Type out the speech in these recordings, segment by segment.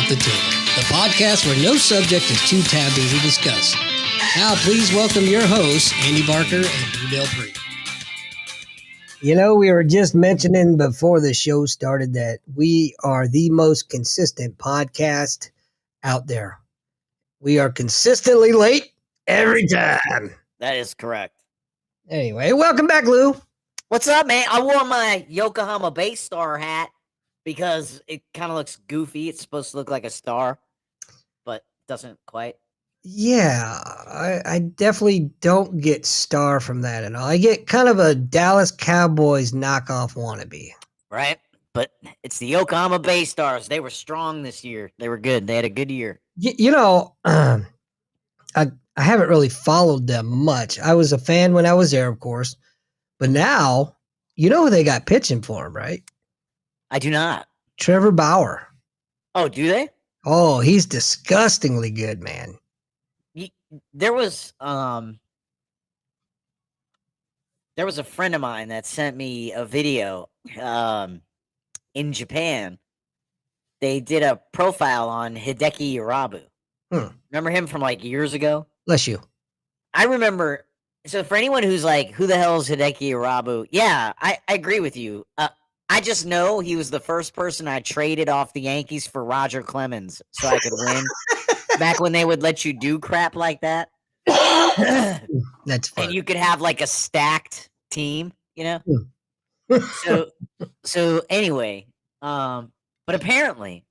the Table, the podcast where no subject is too taboo to discuss. Now, please welcome your hosts, Andy Barker and Drew Del Pree. You know, we were just mentioning before the show started that we are the most consistent podcast out there. We are consistently late every time. That is correct. Anyway, welcome back, Lou. What's up, man? I wore my Yokohama Bay Star hat because it kind of looks goofy. It's supposed to look like a star, but doesn't quite. Yeah, I definitely don't get star from that at all. I get kind of a Dallas Cowboys knockoff wannabe. Right? But it's the Yokohama Bay Stars. They were strong this year. They were good. They had a good year. I haven't really followed them much. I was a fan when I was there, of course. But now, you know who they got pitching for him, right? I do not. Trevor Bauer. Oh, do they? Oh, he's disgustingly good, man. There was a friend of mine that sent me a video in Japan. They did a profile on Hideki Irabu. Remember him from like years ago? Bless you. I remember. So for anyone who's like, who the hell is Hideki Irabu? Yeah, I agree with you. I just know he was the first person I traded off the Yankees for Roger Clemens so I could win. Back when they would let you do crap like that. That's fun. And you could have like a stacked team, you know? So anyway, but apparently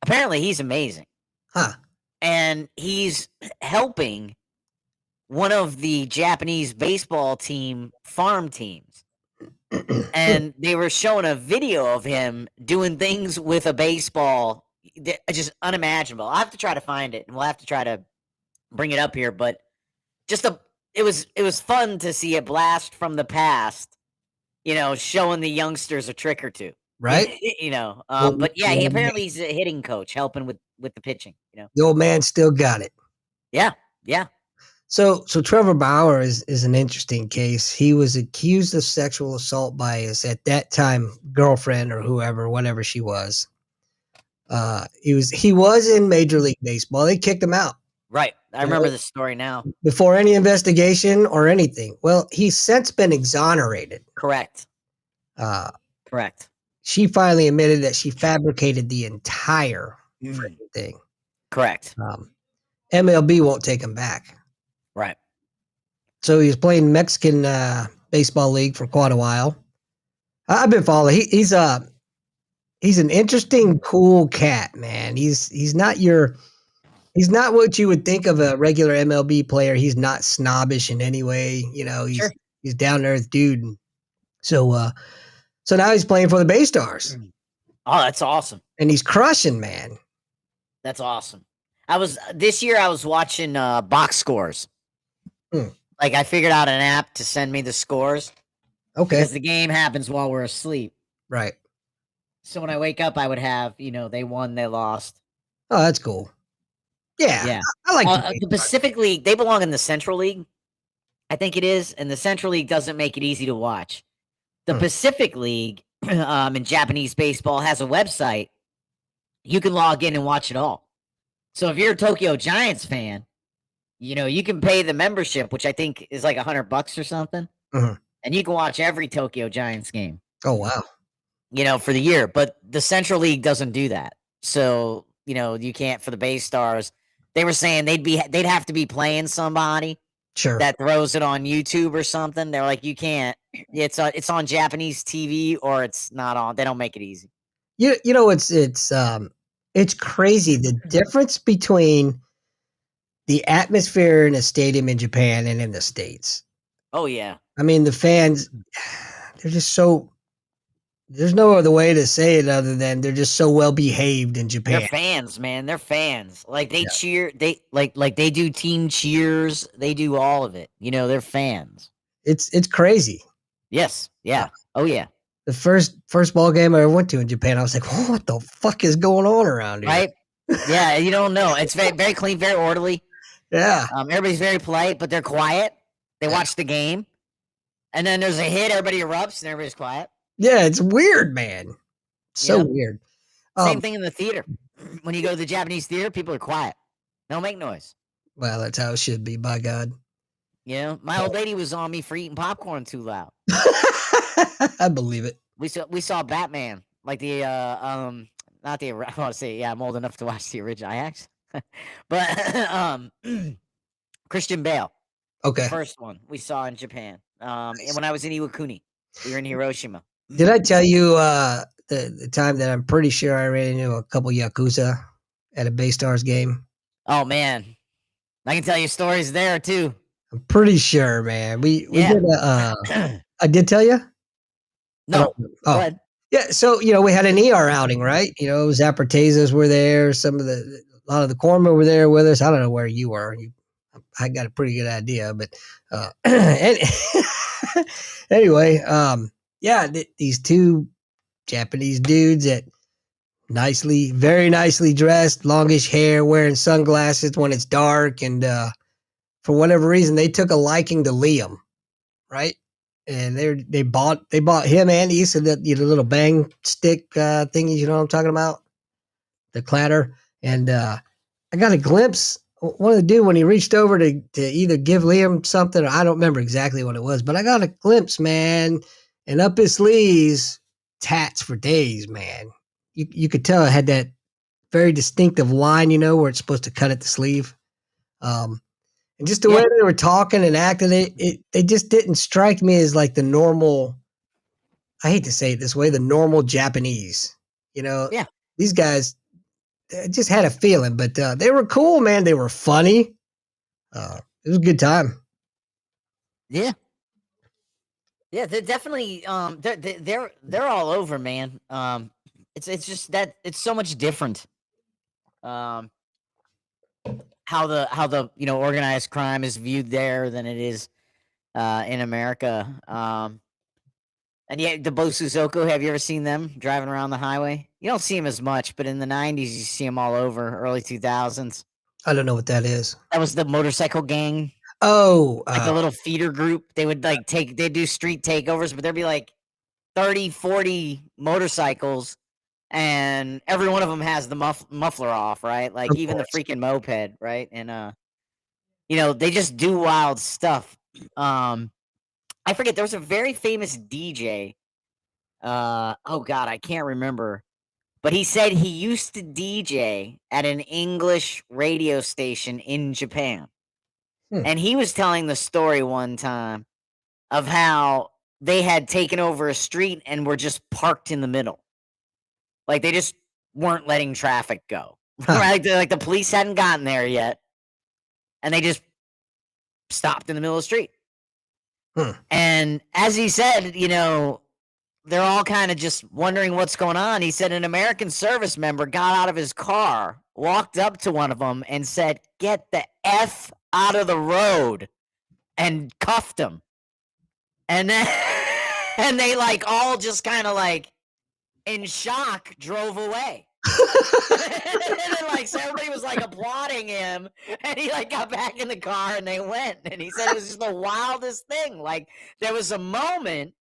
he's amazing. Huh. And he's helping one of the Japanese baseball team farm teams. And they were showing a video of him doing things with a baseball just unimaginable. I'll have to try to find it and we'll have to try to bring it up here, but it was fun to see a blast from the past, you know, showing the youngsters a trick or two. Right? But yeah, he's a hitting coach helping with the pitching, you know. The old man still got it. Yeah. So Trevor Bauer is an interesting case. He was accused of sexual assault by his, at that time, girlfriend or whatever she was. He was in Major League Baseball. They kicked him out. Right. I remember this story now. Before any investigation or anything. Well, he's since been exonerated. Correct. Correct. She finally admitted that she fabricated the entire thing. Correct. MLB won't take him back. Right. So he was playing Mexican baseball league for quite a while. I've been following. He's an interesting, cool cat, man. He's not what you would think of a regular MLB player. He's not snobbish in any way. You know, he's down to earth dude. So now he's playing for the Bay Stars. Oh, that's awesome. And he's crushing, man. That's awesome. This year I was watching box scores. Like I figured out an app to send me the scores. Okay. Because the game happens while we're asleep. Right. So when I wake up, I would have, you know, they won, they lost. Oh, that's cool. Yeah. I like the Pacific League. They belong in the Central League. I think it is. And the Central League doesn't make it easy to watch. The Pacific League in Japanese baseball has a website. You can log in and watch it all. So if you're a Tokyo Giants fan, you know, you can pay the membership, which I think is like $100 or something. And you can watch every Tokyo Giants game. Oh, wow. You know, for the year. But the Central League doesn't do that. So, you know, you can't for the Bay Stars. They were saying they'd have to be playing somebody that throws it on YouTube or something. They're like, you can't. It's on Japanese TV or it's not on. They don't make it easy. You know, it's crazy the difference between the atmosphere in a stadium in Japan and in the States. Oh yeah. I mean, the fans, they're just so. There's no other way to say it other than they're just so well behaved in Japan. They're fans, man. They're fans. Like they cheer. They like they do team cheers. They do all of it. You know, they're fans. It's crazy. Yes. Yeah. Oh yeah. The first ball game I ever went to in Japan, I was like, what the fuck is going on around here? Right? Yeah, you don't know. It's very, very clean, very orderly. Yeah. Everybody's very polite, but they're quiet. They watch the game. And then there's a hit, everybody erupts, and everybody's quiet. Yeah, it's weird, man. So weird. Same thing in the theater. when you go to the Japanese theater, people are quiet. They don't make noise. Well, that's how it should be, by God. You know, my old lady was on me for eating popcorn too loud. I believe it. We saw Batman, like the not the I want to say I'm old enough to watch the original Ajax, but Christian Bale, the Okay. first one we saw in Japan. And when I was in Iwakuni, we were in Hiroshima. Did I tell you the time that I'm pretty sure I ran into a couple Yakuza at a Bay Stars game? Oh man, I can tell you stories there too. I'm pretty sure, man. We Yeah. did a I did tell you? No, Oh. go ahead. Yeah, so we had an ER outing, right? Zapatezas were there, a lot of the corpsmen were there with us. I don't know where you were. I got a pretty good idea, but anyway, these two Japanese dudes that very nicely dressed, longish hair, wearing sunglasses when it's dark, and for whatever reason, they took a liking to Liam, right? And they bought him and Issa the little bang stick thingies, you know what I'm talking about? The clatter. And I got a glimpse. One of the dude when he reached over to either give Liam something, or I don't remember exactly what it was, but I got a glimpse, man. And up his sleeves, tats for days, man. You could tell it had that very distinctive line, where it's supposed to cut at the sleeve. And just the way they were talking and acting, it just didn't strike me as like the normal. I hate to say it this way, the normal Japanese. Yeah. These guys just had a feeling, but they were cool, man. They were funny. It was a good time. Yeah. Yeah, they're definitely they're all over, man. It's just that it's so much different. How the organized crime is viewed there than it is in America. And yeah, the Bosuzoku, have you ever seen them driving around the highway? You don't see them as much, but in the 90s, you see them all over, early 2000s. I don't know what that is. That was the motorcycle gang. Oh, like the little feeder group. They would they do street takeovers, but there'd be like 30, 40 motorcycles, and every one of them has the muffler off, right? Like Of even course. the freaking moped, right? And they just do wild stuff. I forget, there was a very famous DJ. Oh god, I can't remember. But he said he used to DJ at an English radio station in Japan. And he was telling the story one time of how they had taken over a street and were just parked in the middle. Like they just weren't letting traffic go. Right? Like the police hadn't gotten there yet. And they just stopped in the middle of the street. And as he said, they're all kind of just wondering what's going on. He said an American service member got out of his car, walked up to one of them and said, "Get the F out of the road," and cuffed him. And then and they all just kind of in shock drove away. And then so everybody was applauding him, and he got back in the car and they went. And he said it was just the wildest thing. There was a moment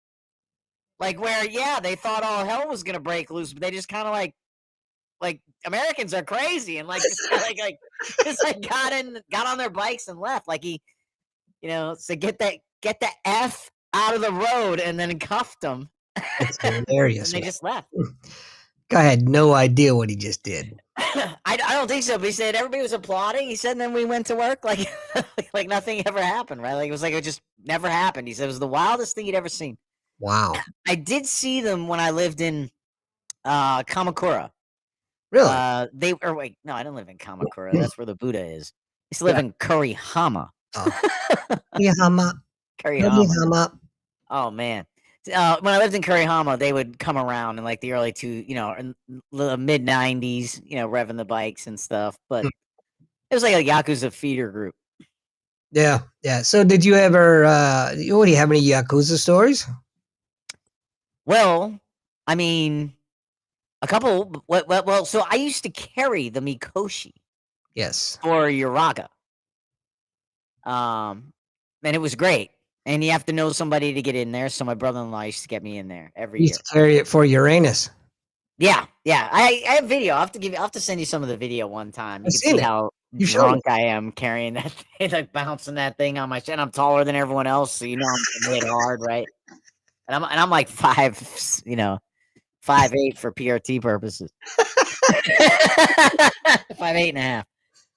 where they thought all hell was gonna break loose, but they just kind of like Americans are crazy, and got on their bikes and left. He said get the F out of the road, and then cuffed them. That's hilarious. And they just left. Guy had no idea what he just did. I don't think so, but he said everybody was applauding. He said, and then we went to work like nothing ever happened, right? It just never happened. He said it was the wildest thing he'd ever seen. Wow. I did see them when I lived in Kamakura. Really? No, I didn't live in Kamakura. That's where the Buddha is. I used to live in Kurihama. Kurihama. Kurihama. Oh man. When I lived in Kurihama, they would come around in the early mid 90s, revving the bikes and stuff. But it was like a Yakuza feeder group. Yeah, yeah. So did you ever? Do you have any Yakuza stories? Well, I mean, a couple. Well, so I used to carry the Mikoshi. Yes. For Uraga. And it was great. And you have to know somebody to get in there. So my brother-in-law used to get me in there every year. You used to carry it for Uranus. Yeah. Yeah, I have video. I'll have to send you some of the video one time. You I've can seen see it. how You showed drunk I am carrying that thing, like bouncing that thing on my chin. I'm taller than everyone else, so I'm getting hit hard, right? And I'm like 5'8" for PRT purposes. 5'8.5".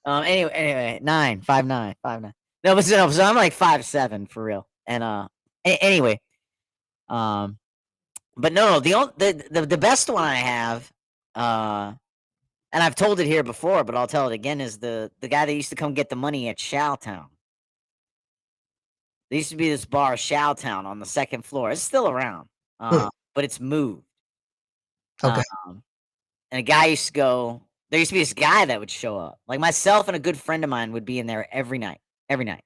Anyway, 5'9". No, but so I'm like 5'7" for real. And anyway, but no, the best one I have, and I've told it here before, but I'll tell it again, is the guy that used to come get the money at Showtown. There used to be this bar, Showtown, on the second floor. It's still around, but it's moved. Okay. And a guy used to go. There used to be this guy that would show up. Like myself and a good friend of mine would be in there every night. Every night,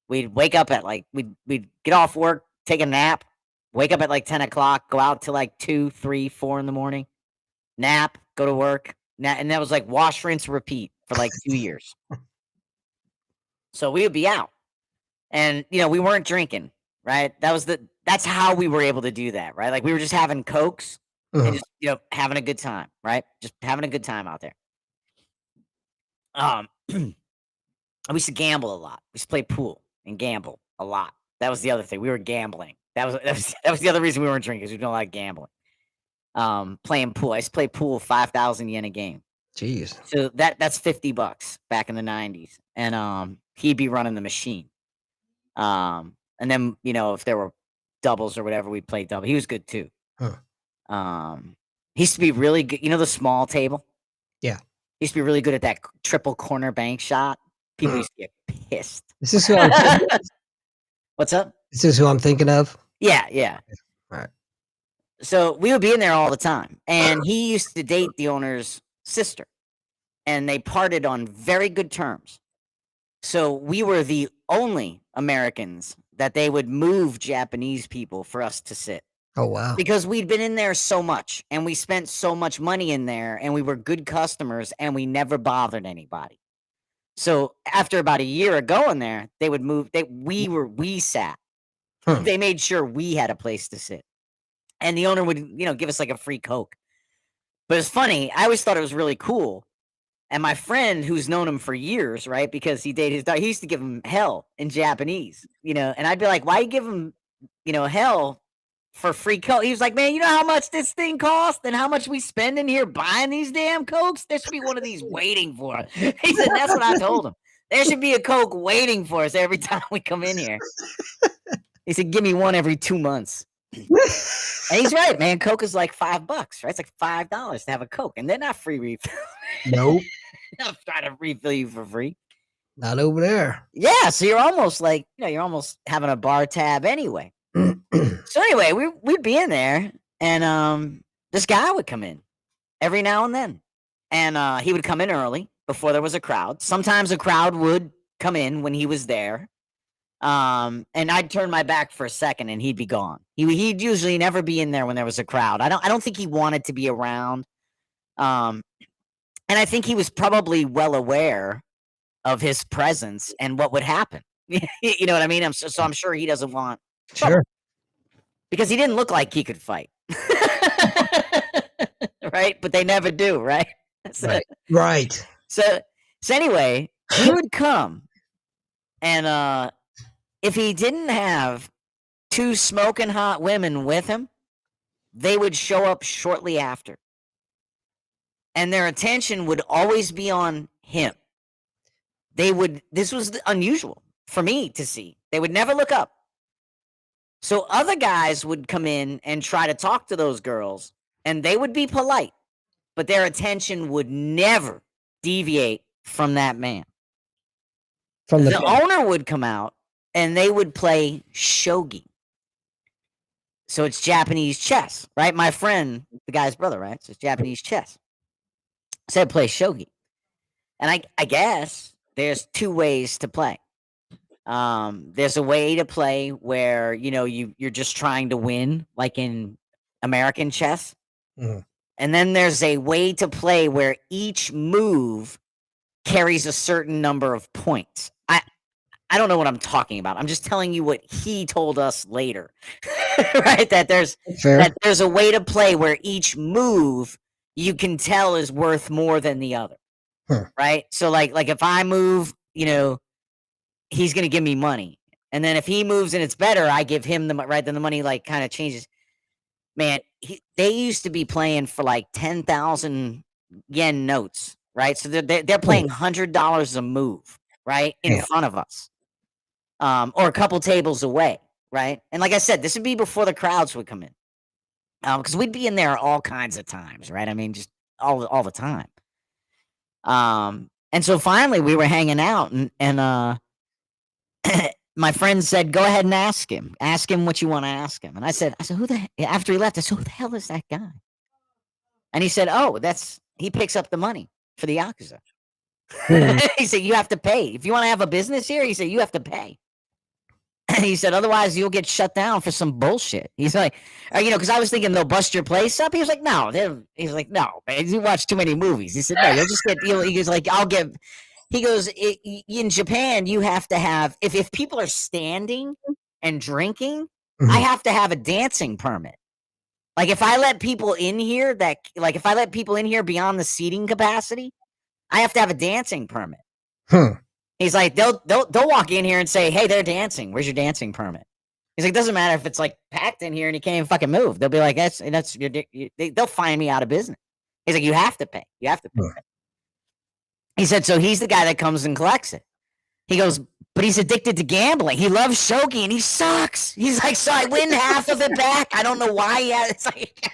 we'd wake up at we'd get off work, take a nap, wake up at like 10 o'clock, go out till like 2, 3, 4 in the morning, nap, go to work, and that was like wash, rinse, repeat for like 2 years. So we would be out, and we weren't drinking, right? That's how we were able to do that, right? Like we were just having Cokes and just having a good time, right? Just having a good time out there. We used to gamble a lot. We used to play pool and gamble a lot. That was the other thing. We were gambling. That was the other reason we weren't drinking, because we don't like gambling. Playing pool. I used to play pool 5,000 yen a game. Jeez. So that's $50 back in the 90s. And he'd be running the machine. And then, if there were doubles or whatever, we'd play double. He was good too. Huh. He used to be really good. The small table? Yeah. He used to be really good at that triple corner bank shot. People used to get pissed. This is who I'm thinking of? What's up? This is who I'm thinking of? Yeah. All right. So we would be in there all the time. And he used to date the owner's sister. And they parted on very good terms. So we were the only Americans that they would move Japanese people for us to sit. Oh, wow. Because we'd been in there so much, and we spent so much money in there, and we were good customers, and we never bothered anybody. So after about a year of going there, they would move. We sat. They made sure we had a place to sit, and the owner would, give us like a free Coke. But it's funny. I always thought it was really cool. And my friend, who's known him for years, right, because he dated his dog, he used to give him hell in Japanese, and I'd be like, why you give him, hell for free Coke? He was like, man, you know how much this thing costs and how much we spend in here buying these damn Cokes? There should be one of these waiting for us. He said, that's what I told him. There should be a Coke waiting for us every time we come in here. He said, give me one every 2 months. And he's right, man. Coke is like $5, right? It's like $5 to have a Coke, and they're not free refill. Nope. Not trying to refill you for free. Not over there. Yeah, so you're almost like, you're almost having a bar tab anyway. So anyway, we'd be in there, and this guy would come in every now and then. And he would come in early before there was a crowd. Sometimes a crowd would come in when he was there. And I'd turn my back for a second and he'd be gone. He'd usually never be in there when there was a crowd. I don't think he wanted to be around. And I think he was probably well aware of his presence and what would happen. You know what I mean? So I'm sure he doesn't want trouble. Sure. Because he didn't look like he could fight. Right? But they never do, right? Right. So anyway, he would come, and if he didn't have 2 smoking hot women with him, they would show up shortly after. And their attention would always be on him. This was unusual for me to see. They would never look up. So other guys would come in and try to talk to those girls, and they would be polite, but their attention would never deviate from that man. From the owner would come out, and they would play shogi. So it's Japanese chess, right? My friend, the guy's brother, right? So it's Japanese chess. So they play shogi. And I guess there's 2 ways to play. There's a way to play where, you're just trying to win, like in American chess. Mm-hmm. And then there's a way to play where each move carries a certain number of points. I don't know what I'm talking about. I'm just telling you what he told us later, right? That there's a way to play where each move you can tell is worth more than the other. Huh. Right? So like if I move, he's gonna give me money. And then if he moves and it's better, I give him right. Then the money like kind of changes. Man, they used to be playing for like 10,000 yen notes, right? So they're playing $100 a move, right, in front of us, or a couple tables away, right? And like I said, this would be before the crowds would come in, because we'd be in there all kinds of times, right? I mean, just all the time. And so finally we were hanging out, and my friend said, "Go ahead and ask him. Ask him what you want to ask him." And I said, after he left, I said, "Who the hell is that guy?" And he said, "Oh, he picks up the money for the Yakuza." He said, "You have to pay. If you want to have a business here," he said, "you have to pay." And he said, "Otherwise you'll get shut down for some bullshit." He's like, because I was thinking they'll bust your place up. He was like, "No." He's like, "No, man, you watch too many movies." He said, "No, you'll just get." He goes, like, "I'll give." He goes, in Japan, you have to have, if people are standing and drinking, I have to have a dancing permit. Like if I let people in here if I let people in here beyond the seating capacity, I have to have a dancing permit. He's like, they'll walk in here and say, "Hey, they're dancing. Where's your dancing permit?" He's like, "Doesn't matter if it's like packed in here and you can't even fucking move." They'll be like, they'll fine me out of business. He's like, "You have to pay. You have to pay." He said, so he's the guy that comes and collects it. He goes, but he's addicted to gambling. He loves shogi and he sucks. He's like, so I win half of it back. I don't know why. It's like,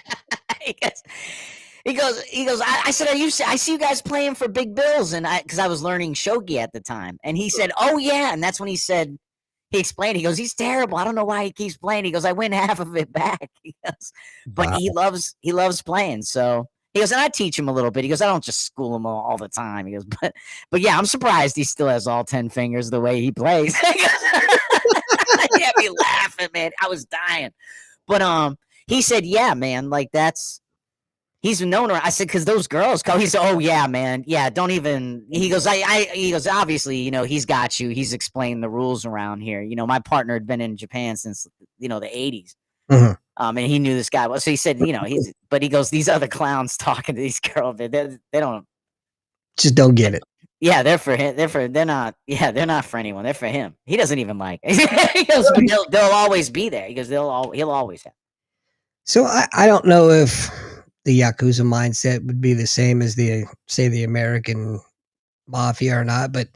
he goes, I said, I see you guys playing for big bills. And because I was learning shogi at the time. And he said, "Oh yeah." And that's when he explained, he goes, "He's terrible. I don't know why he keeps playing." He goes, "I win half of it back." He goes, but wow. He loves playing. So he goes, and I teach him a little bit. He goes, I don't just school him all the time. He goes, but yeah, I'm surprised he still has all 10 fingers the way he plays. He had me laughing, man. I was dying. But he said, "Yeah, man, like he's known her." I said, "Because those girls come." He said, "Oh yeah, man, yeah, don't even." He goes, he goes, "Obviously, he's got you. He's explained the rules around here. My partner had been in Japan since the 80s." Mm-hmm. And he knew this guy. So he said, but he goes, "These other clowns talking to these girls, they don't don't get it." Yeah, they're for him. They're not. Yeah, they're not for anyone. They're for him. He doesn't even like it. He goes, but they'll always be there. He goes, he'll always have. So I don't know if the Yakuza mindset would be the same as the American mafia or not, but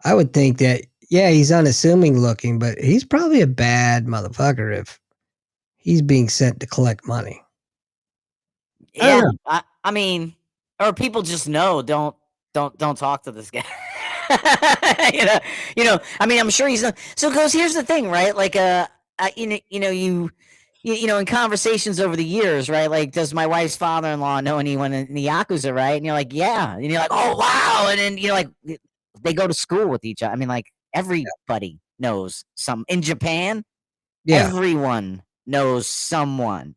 I would think that, yeah, he's unassuming looking, but he's probably a bad motherfucker if he's being sent to collect money. Yeah, I mean, or people just know don't talk to this guy. I mean, I'm sure he's not. So it goes, here's the thing, right? Like, in conversations over the years, right? Like, does my wife's father-in-law know anyone in the Yakuza, right? And you're like, yeah. And you're like, oh, wow. And then like, they go to school with each other. I mean, like, everybody knows some. In Japan, everyone knows someone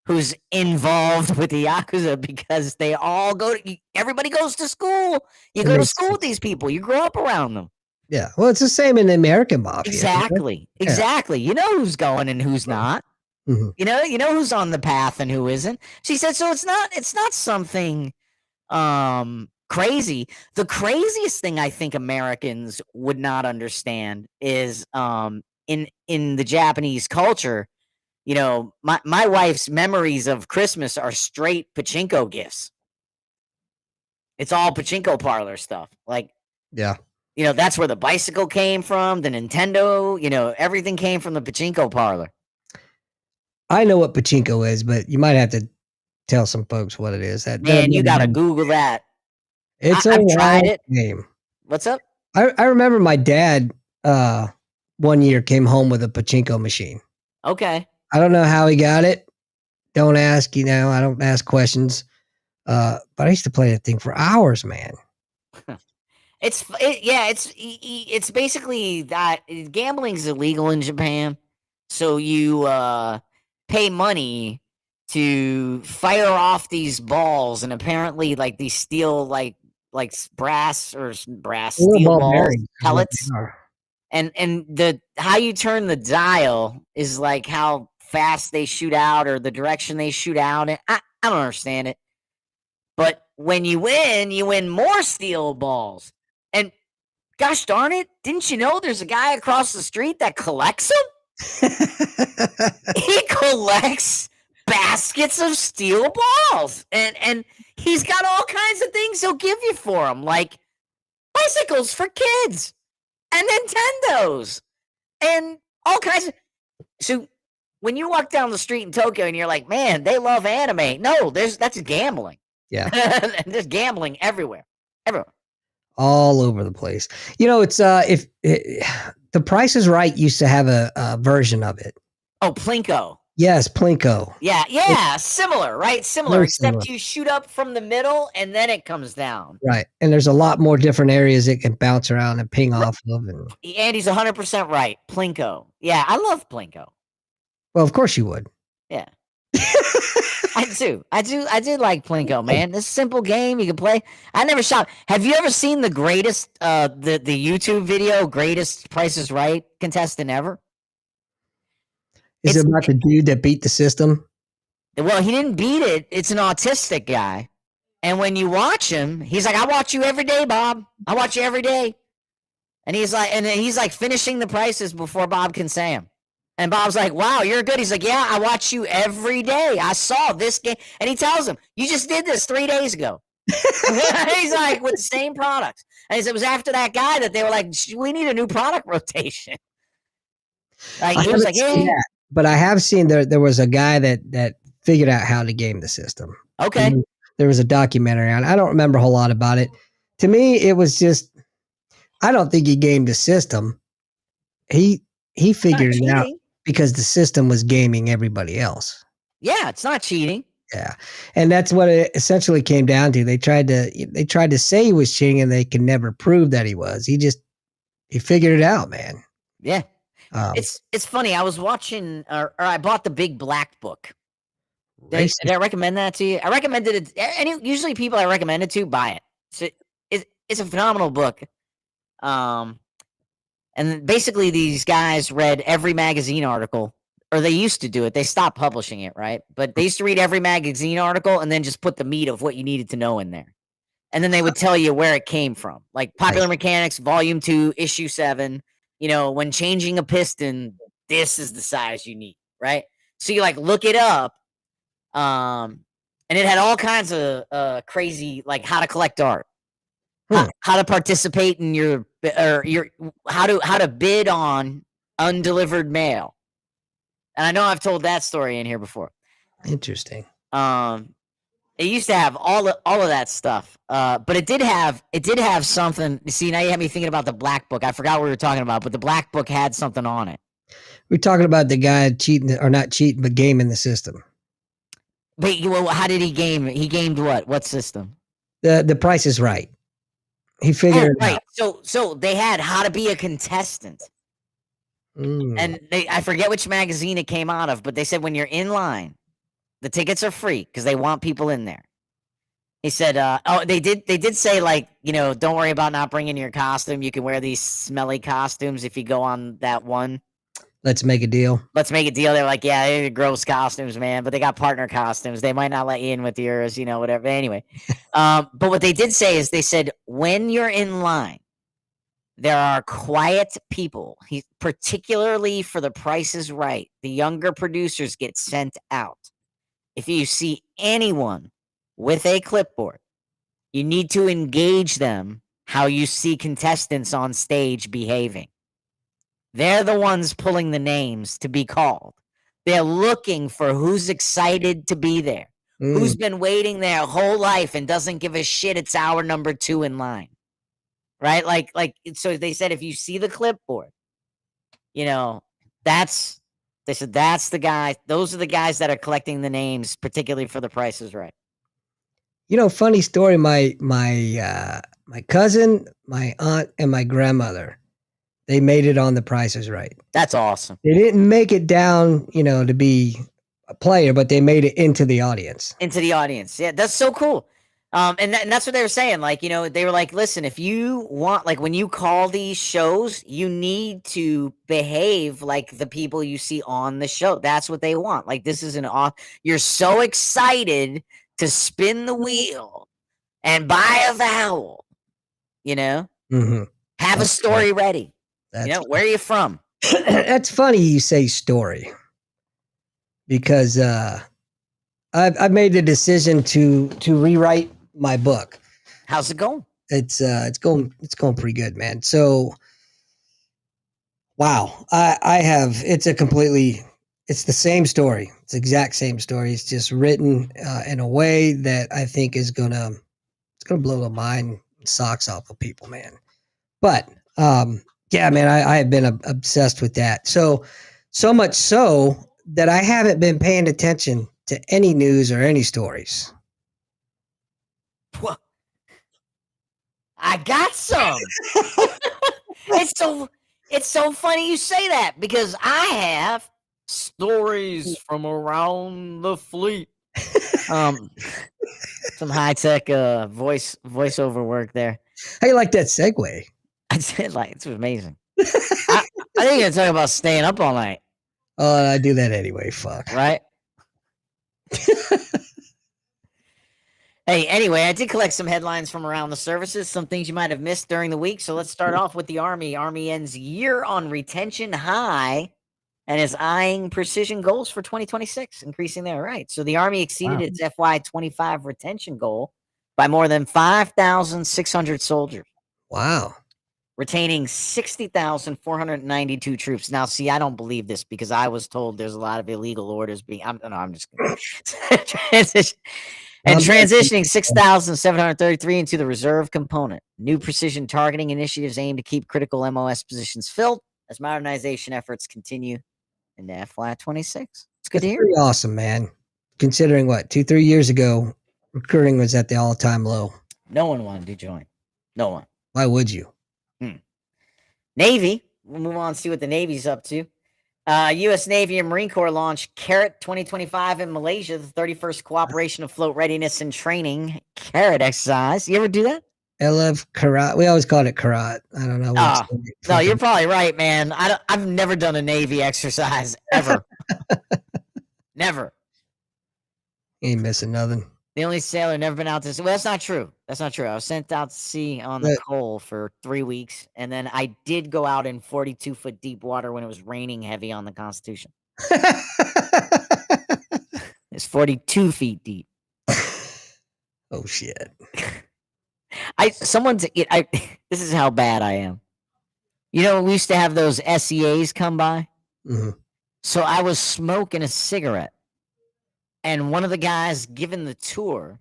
who's involved with the Yakuza because they all everybody goes to school. You go to school with these people. You grow up around them. Yeah. Well, it's the same in the American mafia. Exactly. Right? Exactly. You know who's going and who's not. Mm-hmm. You know who's on the path and who isn't. She said, so it's not something crazy. The craziest thing I think Americans would not understand is in the Japanese culture, my wife's memories of Christmas are straight pachinko gifts. It's all pachinko parlor stuff. Like, yeah. That's where the bicycle came from, the Nintendo, everything came from the pachinko parlor. I know what pachinko is, but you might have to tell some folks what it is. Man, you got to Google that. I've tried it. Game. What's up? I remember my dad one year came home with a pachinko machine. Okay. I don't know how he got it. Don't ask, I don't ask questions. But I used to play that thing for hours, man. It's basically that gambling's illegal in Japan. So you pay money to fire off these balls, and apparently like these steel like brass steel balls, pellets. And the how you turn the dial is like how fast they shoot out or the direction they shoot out. And I don't understand it. But when you win more steel balls. And gosh darn it, didn't you know there's a guy across the street that collects them? He collects baskets of steel balls. And he's got all kinds of things he'll give you for them, like bicycles for kids and Nintendos and all kinds of. So when you walk down the street in Tokyo and you're like, man, they love anime. No, that's gambling. Yeah. There's gambling everywhere. Everywhere. All over the place. It's if The Price is Right used to have a version of it. Oh, Plinko. Yes, Plinko. Yeah, similar, right? Similar, Very except similar. you shoot up from the middle and then it comes down. Right. And there's a lot more different areas it can bounce around and ping off of. And, Andy's 100% right. Plinko. Yeah, I love Plinko. well, of course you would. Yeah. I do like Plinko, man. This simple game you can play. I never shot. Have you ever seen the greatest the YouTube video, greatest Price is Right contestant ever? Is it about the dude that beat the system? Well, he didn't beat it. It's an autistic guy. And when you watch him, he's like, I watch you every day, Bob. I watch you every day. And he's like finishing the prices before Bob can say them. And Bob's like, wow, you're good. He's like, yeah, I watch you every day. I saw this game. And he tells him, you just did this 3 days ago. He's like, with the same products. And he said, it was after that guy that they were like, we need a new product rotation. Like, he was like, yeah. But I have seen there was a guy that figured out how to game the system. Okay. And there was a documentary on it. I don't remember a whole lot about it. To me, it was just, I don't think he gamed the system. He figured it out because the system was gaming everybody else. Yeah, it's not cheating. Yeah. And that's what it essentially came down to. They tried to say he was cheating and they could never prove that he was. He figured it out, man. Yeah. It's funny. I was watching, or I bought the Big Black Book. Did I recommend that to you? I recommended it. And usually people I recommend it to buy it. So it's a phenomenal book. And basically these guys read every magazine article, or they used to do it. They stopped publishing it, right? But they used to read every magazine article and then just put the meat of what you needed to know in there. And then they would tell you where it came from, like Popular Mechanics, Volume 2, Issue 7. When changing a piston, this is the size you need, right? So you like look it up, and it had all kinds of crazy, like how to collect art, how to participate in your how to bid on undelivered mail. And I know I've told that story in here before. Interesting. It used to have all of that stuff, but it did have something. See, now you have me thinking about the Black Book. I forgot what we were talking about, but the Black Book had something on it. We're talking about the guy cheating, or not cheating, but gaming the system. Wait, well, how did he game? He gamed what? What system? The Price is Right. He figured it out. So they had how to be a contestant, and I forget which magazine it came out of, but they said when you're in line, the tickets are free because they want people in there. He said, they did say, like, don't worry about not bringing your costume. You can wear these smelly costumes if you go on that one. Let's make a deal. They're like, yeah, they're gross costumes, man, but they got partner costumes. They might not let you in with yours, whatever. Anyway, but what they did say is they said, when you're in line, there are quiet people, particularly for The Price is Right. The younger producers get sent out. If you see anyone with a clipboard, you need to engage them how you see contestants on stage behaving. They're the ones pulling the names to be called. They're looking for who's excited to be there, who's been waiting their whole life and doesn't give a shit it's hour number 2 in line, right? Like so they said if you see the clipboard, they said that's the guy. Those are the guys that are collecting the names, particularly for The Price is Right. Funny story. My cousin, my aunt, and my grandmother, they made it on The Price is Right. That's awesome. They didn't make it down, to be a player, but they made it into the audience. Yeah, that's so cool. And that's what they were saying. Like, they were like, listen, if you want, like, when you call these shows, you need to behave like the people you see on the show. That's what they want. Like, this is you're so excited to spin the wheel and buy a vowel. You know, Mm-hmm. have a story ready. You know, where are you from? That's funny you say story, because I've made the decision to rewrite my book. How's it going? It's going pretty good, man. So wow, I have it's the same story. It's the exact same story. It's just written in a way that I think is gonna blow the mind and socks off of people, man. But yeah, man, I have been obsessed with that. So much so that I haven't been paying attention to any news or any stories. Well, I got some. It's so funny you say that, because I have stories from around the fleet. Some high tech voiceover work there. How you like that segue? I said, like, it's amazing. I think you're talking about staying up all night. Oh, I do that anyway. Fuck. Right? Hey, anyway, I did collect some headlines from around the services, some things you might have missed during the week. So let's start off with the Army. Army ends year on retention high and is eyeing precision goals for 2026, increasing there. Right. So the Army exceeded its FY25 retention goal by more than 5,600 soldiers. Wow. Retaining 60,492 troops. Now, see, I don't believe this, because I was told there's a lot of illegal orders being. I'm just kidding. Transitioning 6,733 into the reserve component. New precision targeting initiatives aim to keep critical MOS positions filled as modernization efforts continue into FY26. It's good to hear. Pretty awesome, man. Considering what 2-3 years ago, recruiting was at the all-time low. No one wanted to join. No one. Why would you? Navy. We'll move on and see what the Navy's up to. U.S. Navy and Marine Corps launched CARAT 2025 in Malaysia, the 31st Cooperation Afloat Readiness and Training CARAT exercise. You ever do that? I love Karat. We always called it Karat. I don't know. No, you're probably right, man. I've never done a Navy exercise ever. Never. Ain't missing nothing. The only sailor never been out to sea. Well, that's not true. That's not true. I was sent out to sea on the Cole for 3 weeks, and then I did go out in 42-foot deep water when it was raining heavy on the Constitution. It's 42 feet deep. Oh shit! This is how bad I am. You know, we used to have those SEAs come by. Mm-hmm. So I was smoking a cigarette. And one of the guys giving the tour,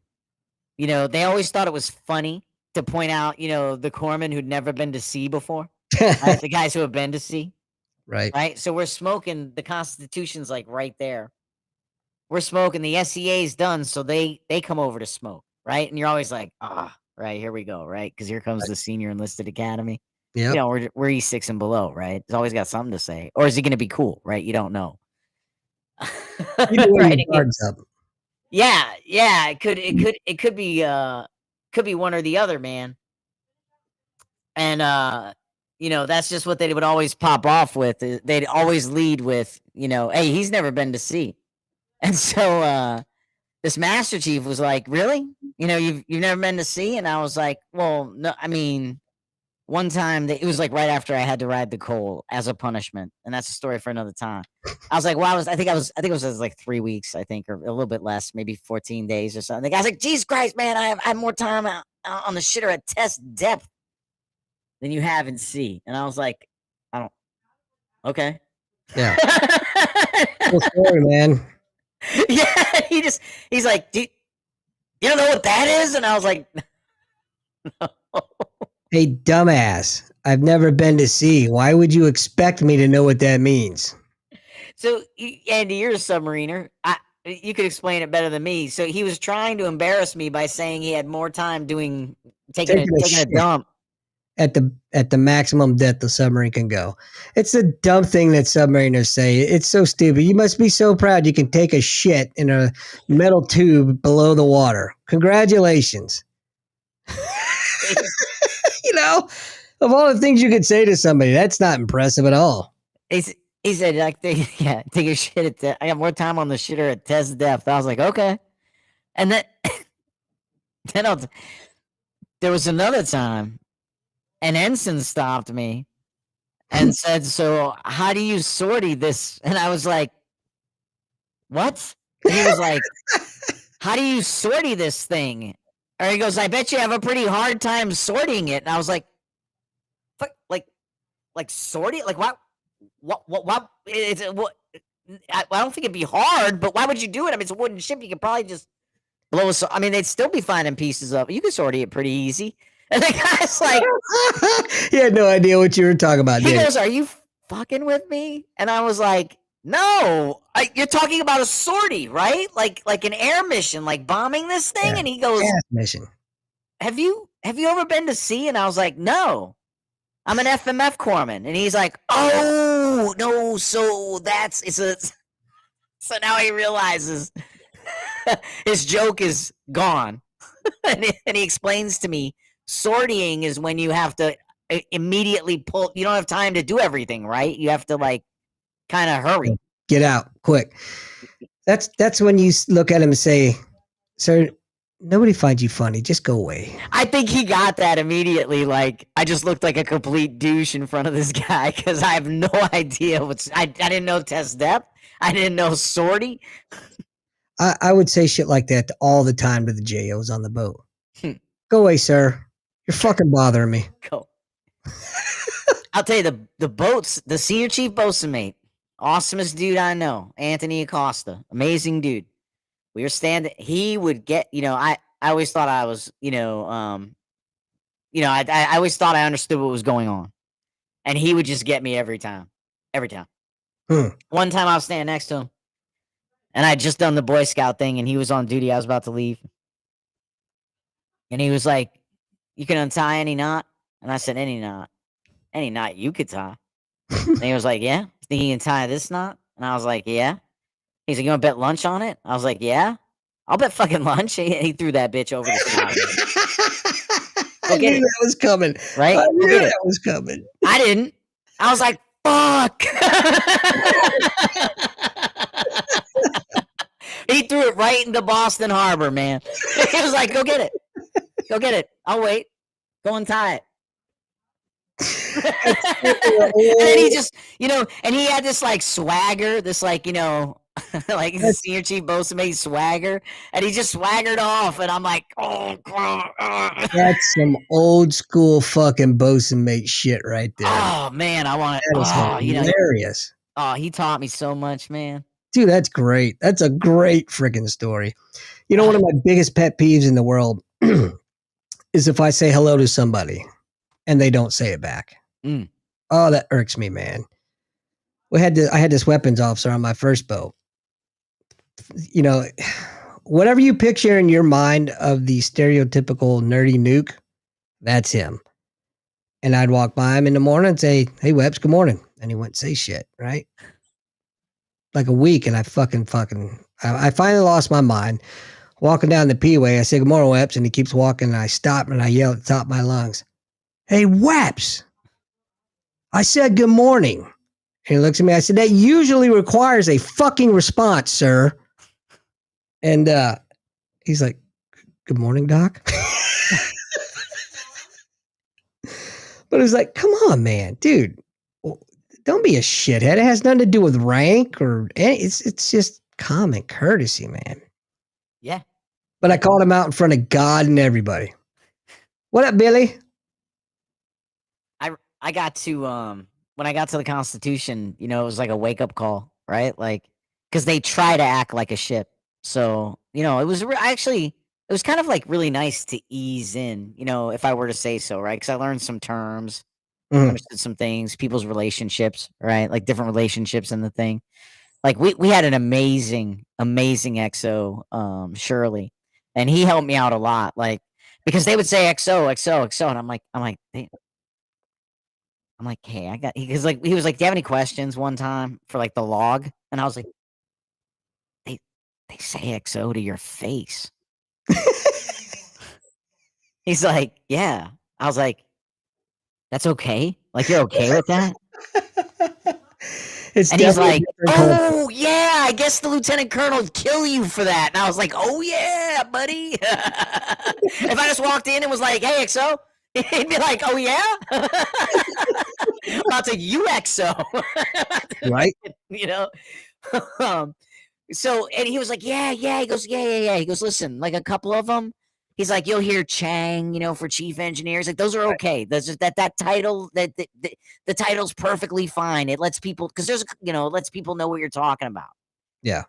you know, they always thought it was funny to point out, you know, the corpsmen who'd never been to sea before, right? The guys who have been to sea. Right. So we're smoking, the Constitution's like right there. We're smoking, the SEA's done. So they come over to smoke. Right. And you're always like, right, here we go. Right. Because here comes the Senior Enlisted Academy. Yeah. You know, we're E6 and below. Right. It's always got something to say. Or is he going to be cool? Right. You don't know. Right. Up. Yeah. It could be one or the other, man. And you know, that's just what they would always pop off with. They'd always lead with, you know, hey, he's never been to sea. And so this Master Chief was like, really? You know, you've never been to sea? And I was like, well, no, I mean, one time it was like right after I had to ride the Cole as a punishment, and that's a story for another time. I was like, well, I think it was like 3 weeks, I think, or a little bit less, maybe 14 days or something. The guy's like, Jesus Christ, man, I have more time out on the shitter at test depth than you have in sea. And I was like, okay. Yeah. Cool story, man. Yeah, he's like, you don't know what that is? And I was like, no. Hey, dumbass, I've never been to sea. Why would you expect me to know what that means? So, Andy, you're a submariner. You could explain it better than me. So he was trying to embarrass me by saying he had more time taking a dump. At the maximum depth the submarine can go. It's a dumb thing that submariners say. It's so stupid. You must be so proud you can take a shit in a metal tube below the water. Congratulations. You know, of all the things you could say to somebody, that's not impressive at all. He said, like, take a shit I got more time on the shitter at test depth. I was like, okay. And then Then there was another time an ensign stopped me and said, "So how do you sortie this?" And I was like, "What?" And he was like, "How do you sortie this thing?" Or he goes, "I bet you have a pretty hard time sorting it." And I was like, "Fuck, like sorting? Like what? It's what? I don't think it'd be hard, but why would you do it? I mean, it's a wooden ship. You could probably just blow us. I mean, they'd still be finding pieces of it. You could sortie it pretty easy." And the guy's like, He had no idea what you were talking about, he did he? goes, "Are you fucking with me?" And I was like, "No, you're talking about a sortie, right? Like an air mission, like bombing this thing." Yeah. And he goes, Gas mission. Have you ever been to sea?" And I was like, "No, I'm an FMF corpsman." And he's like, "Oh no, so it's a." So now he realizes his joke is gone, and he explains to me, sortying is when you have to immediately pull. You don't have time to do everything, right? You have to like kind of hurry. Get out quick. That's when you look at him and say, "Sir, nobody finds you funny. Just go away." I think he got that immediately. Like, I just looked like a complete douche in front of this guy because I have no idea I didn't know test depth. I didn't know sortie. I would say shit like that all the time to the JOs on the boat. Hmm. Go away, sir. You're fucking bothering me. Go. I'll tell you, the boats, the senior chief bosun mate, awesomest dude I know, Anthony Acosta, amazing dude. We were standing. He would get, I always thought I was, I always thought I understood what was going on, and he would just get me every time. One time I was standing next to him, and I had just done the Boy Scout thing, and he was on duty. I was about to leave, and he was like, "You can untie any knot," and I said, "Any knot you could tie." And he was like, "Yeah, think you can tie this knot?" And I was like, "Yeah." He's like, "You want to bet lunch on it?" I was like, "Yeah, I'll bet fucking lunch." He threw that bitch over the side. I knew that was coming. Right? I knew that was coming. I didn't. I was like, "Fuck." He threw it right into Boston Harbor, man. He was like, "Go get it. Go get it. I'll wait. Go untie it." And then he just, and he had this like swagger, this like, like the senior chief bosun mate swagger, and he just swaggered off, and I'm like, "Oh God." That's some old school fucking bosun mate shit right there. Oh man, I want it. That is hilarious. He taught me so much, man. Dude, that's great. That's a great freaking story. One of my biggest pet peeves in the world is if I say hello to somebody and they don't say it back. Mm. Oh, that irks me, man. I had this weapons officer on my first boat. Whatever you picture in your mind of the stereotypical nerdy nuke, that's him. And I'd walk by him in the morning and say, "Hey, Webbs, good morning." And he wouldn't say shit, right? Like a week, and I finally lost my mind. Walking down the P-way, I say, "Good morning, Webbs," and he keeps walking, and I stop and I yell at the top of my lungs, "Hey, Webbs, I said good morning." And he looks at me, I said, "That usually requires a fucking response, sir." And he's like, "Good morning, Doc." But it was like, come on, man, dude. Don't be a shithead. It has nothing to do with rank or it's just common courtesy, man. Yeah. But I called him out in front of God and everybody. "What up, Billy?" I got to when I got to the Constitution, it was like a wake up call, right? Like, because they try to act like a ship. So, it was it was kind of like really nice to ease in, if I were to say so, right? Because I learned some terms, understood some things, people's relationships, right? Like different relationships in the thing. Like we had an amazing XO, Shirley, and he helped me out a lot. Like, because they would say XO, XO, XO, and I'm like, "Hey, because like he was like, 'Do you have any questions?' one time for like the log," and I was like, They say XO to your face." He's like, "Yeah." I was like, "That's okay? Like, you're okay with that?" It's And he's definitely a like, different culture. "Oh yeah, I guess the lieutenant colonel would kill you for that." And I was like, "Oh yeah, buddy." If I just walked in and was like, "Hey, XO," he'd be like, "Oh yeah." About to UXO. Right? you know. um, so and he was like, "Yeah, yeah." He goes, "Yeah, yeah, yeah." He goes, "Listen, like a couple of them." He's like, "You'll hear Chang, for chief engineers. Like those are okay. That's just that title the title's perfectly fine. It lets people because there's it lets people know what you're talking about." Yeah.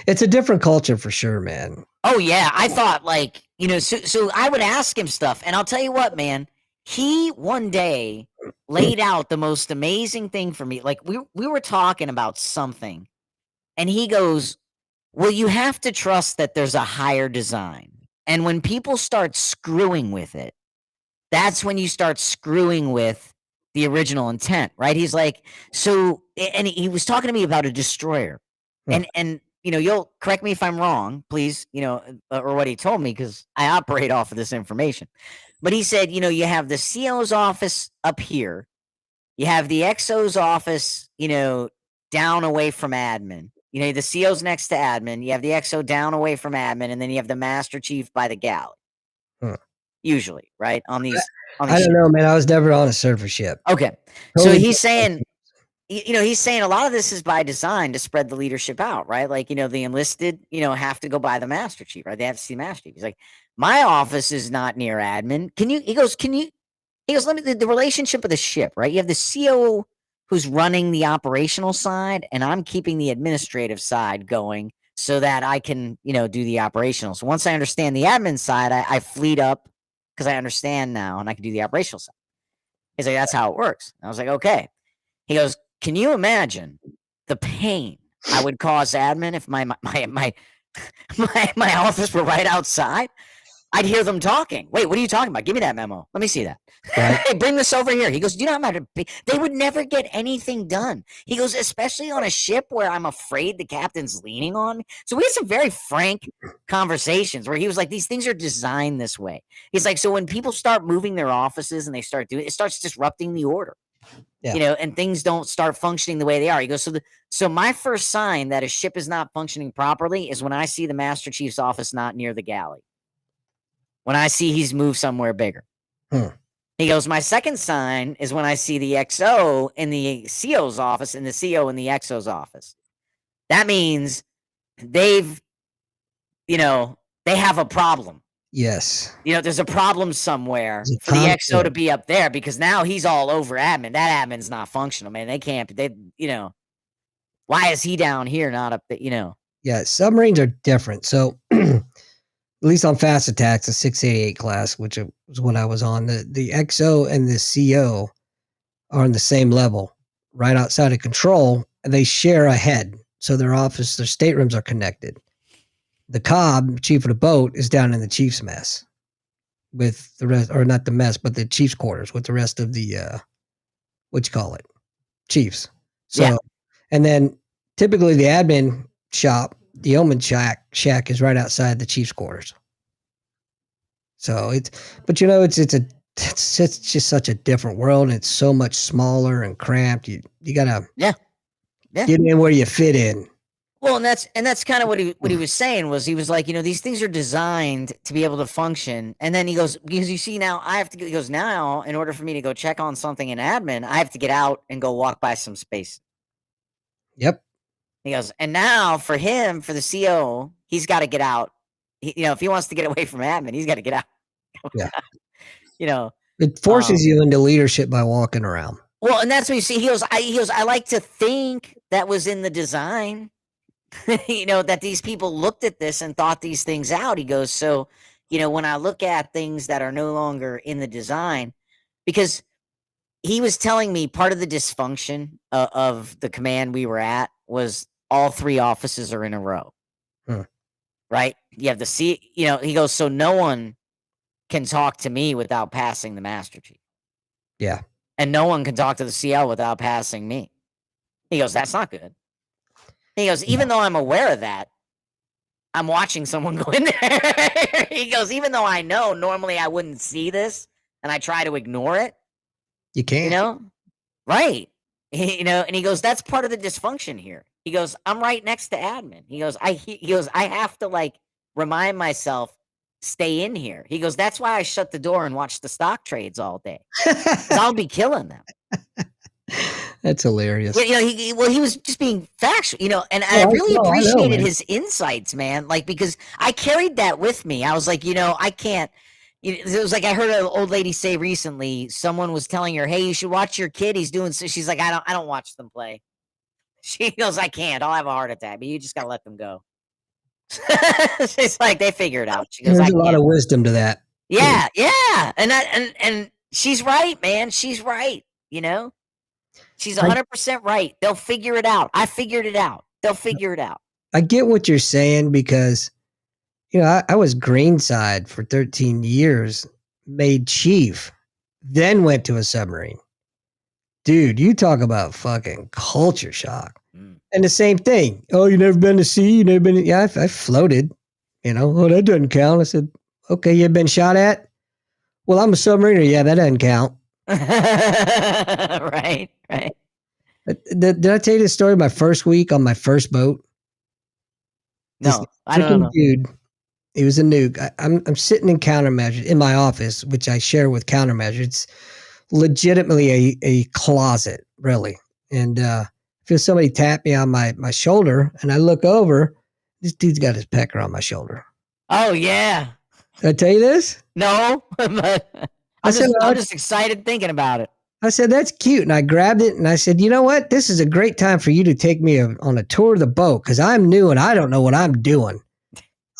It's a different culture for sure, man. Oh yeah, I thought like so I would ask him stuff, and I'll tell you what, man. He one day laid out the most amazing thing for me. Like we were talking about something, and he goes, "Well, you have to trust that there's a higher design, and when people start screwing with it, that's when you start screwing with the original intent, right?" He's like, so, and he was talking to me about a destroyer, Huh. and you'll correct me if I'm wrong, please, or what he told me because I operate off of this information. But he said, you have the CO's office up here, you have the XO's office, down away from admin. The CO's next to admin. You have the XO down away from admin, and then you have the Master Chief by the galley. Huh. Usually, right? On these I don't ships. know, man. I was never on a surface ship. Okay. So Totally he's different. saying, he's saying a lot of this is by design to spread the leadership out, right? Like, the enlisted, have to go by the Master Chief, right? They have to see the Master Chief. He's like, my office is not near admin. He goes, let me, the relationship of the ship, right? You have the CO who's running the operational side, and I'm keeping the administrative side going so that I can, do the operational. So once I understand the admin side, I fleet up because I understand now and I can do the operational side. He's like, that's how it works. I was like, okay. He goes, can you imagine the pain I would cause admin if my office were right outside? I'd hear them talking. Wait, what are you talking about? Give me that memo. Let me see that. Right. Hey, bring this over here. He goes, do you know how much they would never get anything done? He goes, especially on a ship where I'm afraid the captain's leaning on me. So we had some very frank conversations where he was like, these things are designed this way. He's like, so when people start moving their offices and they start doing it, starts disrupting the order. Yeah. And things don't start functioning the way they are. He goes, so my first sign that a ship is not functioning properly is when I see the Master Chief's office not near the galley. When I see he's moved somewhere bigger. He goes, my second sign is when I see the XO in the CO's office and the CO in the XO's office. That means they have a problem. Yes. There's a problem somewhere for the XO to be up there because now he's all over admin. That admin's not functional, man. They can't, why is he down here, not up there, Yeah, submarines are different. So at least on Fast Attacks, the 688 class, which was what I was on, the XO and the CO are on the same level, right outside of control, and they share a head. So their staterooms are connected. The Cobb, chief of the boat, is down in the chief's mess with the rest, or not the mess, but the chief's quarters with the rest of the, chiefs. So, yeah. And then typically the admin shop, the Yeoman shack is right outside the chief's quarters. So it's just such a different world. And it's so much smaller and cramped. You gotta get in where you fit in. Well, and that's kind of what he was saying was he was like, these things are designed to be able to function. And then he goes, because you see now he goes, now in order for me to go check on something in admin, I have to get out and go walk by some space. Yep. He goes, and now for him, for the CO, he's got to get out. If he wants to get away from admin, he's got to get out. Yeah. It forces you into leadership by walking around. Well, and that's what you see. He goes, I like to think that was in the design, that these people looked at this and thought these things out. He goes, so, when I look at things that are no longer in the design, because he was telling me part of the dysfunction of the command we were at was all three offices are in a row. Right? You have the he goes, so no one can talk to me without passing the Master Chief. Yeah. And no one can talk to the CL without passing me. He goes, that's not good. He goes, even though I'm aware of that, I'm watching someone go in there. He goes, even though I know normally I wouldn't see this and I try to ignore it. You can't. Right. And he goes, "That's part of the dysfunction here." He goes, "I'm right next to admin." He goes, "I have to like remind myself stay in here." He goes, "That's why I shut the door and watch the stock trades all day, 'cause I'll be killing them." That's hilarious. Yeah, he was just being factual, and I Oh, really I know, appreciated man. his insights, man. Like because I carried that with me. I was like, I can't. It was like I heard an old lady say recently. Someone was telling her, "Hey, you should watch your kid. He's doing." So she's like, I don't watch them play." She goes, "I can't. I'll have a heart attack. But you just gotta let them go." She's like, "They figure it out." She goes, There's "I a lot can't." of wisdom to that. Yeah, yeah, and she's right, man. She's right. She's I 100% right. They'll figure it out. I figured it out. They'll figure it out. I get what you're saying because I was greenside for 13 years, made chief, then went to a submarine. Dude, you talk about fucking culture shock. Mm. And the same thing. Oh, you never been to sea? You never been? Yeah, I've floated. Oh, that doesn't count. I said, okay, you been shot at? Well, I'm a submariner. Yeah, that doesn't count. Right. Did I tell you the story of my first week on my first boat? This No, I don't know. dude, he was a nuke. I'm sitting in countermeasures in my office, which I share with countermeasures. It's legitimately a closet, really. And I feel somebody tap me on my shoulder, and I look over. This dude's got his pecker on my shoulder. Oh yeah. Did I tell you this? No, but I'm just excited thinking about it. I said, that's cute. And I grabbed it and I said, you know what? This is a great time for you to take me on a tour of the boat because I'm new and I don't know what I'm doing.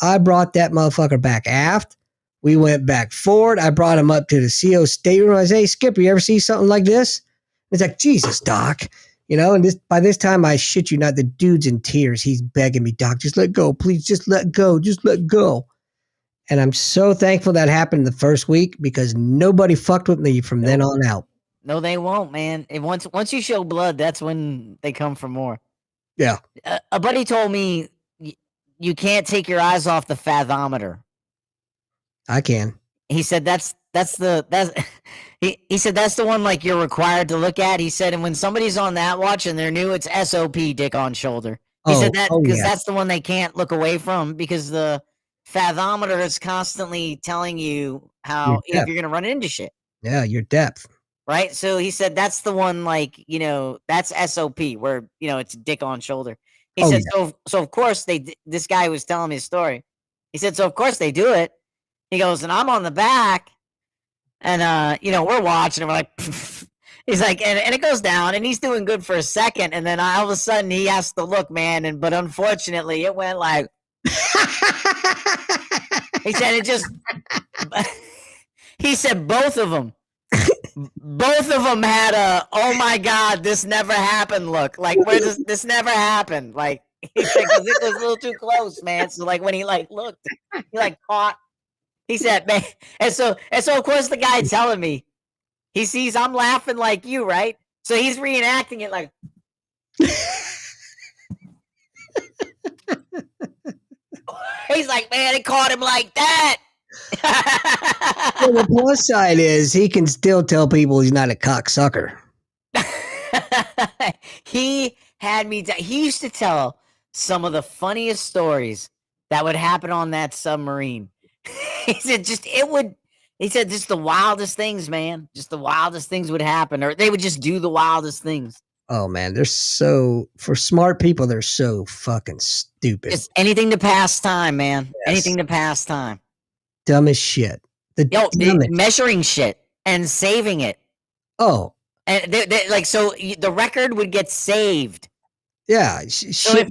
I brought that motherfucker back aft. We went back forward. I brought him up to the CO stateroom. I said, hey, Skipper, you ever see something like this? It's like, Jesus, Doc. And by this time, I shit you not, the dude's in tears. He's begging me, Doc, just let go. Please, just let go. Just let go. And I'm so thankful that happened the first week because nobody fucked with me from then on out. No, they won't, man. And once you show blood, that's when they come for more. Yeah. A buddy told me you can't take your eyes off the fathometer. I can. He said he said that's the one like you're required to look at. He said, and when somebody's on that watch and they're new, it's SOP, dick on shoulder. He said that because that's the one they can't look away from because the fathometer is constantly telling you how if you're gonna run into shit. Yeah, your depth. Right. So he said that's the one like, that's SOP where, it's dick on shoulder. He said, so of course this guy was telling me his story. He said, so of course they do it. He goes, and I'm on the back and, we're watching and we're like, he's like, and it goes down and he's doing good for a second. And then all of a sudden he has to look, man. But unfortunately it went like, he said it just, he said both of them had a, oh my God, this never happened look. Like, where does this never happened? Like, he said, because it was a little too close, man. So, like, when he, like, looked, he, like, caught. He said, man. And so, of course, the guy telling me, he sees I'm laughing like you, right? So he's reenacting it like. He's like, man, it caught him like that. Well, the plus side is he can still tell people he's not a cocksucker. He had me. He used to tell some of the funniest stories that would happen on that submarine. He said, He said, just the wildest things, man. Just the wildest things would happen, or they would just do the wildest things. Oh man, for smart people, they're so fucking stupid. Just anything to pass time, man. Yes. Anything to pass time. Dumb as shit. Measuring shit and saving it. Oh. And so the record would get saved. Yeah. So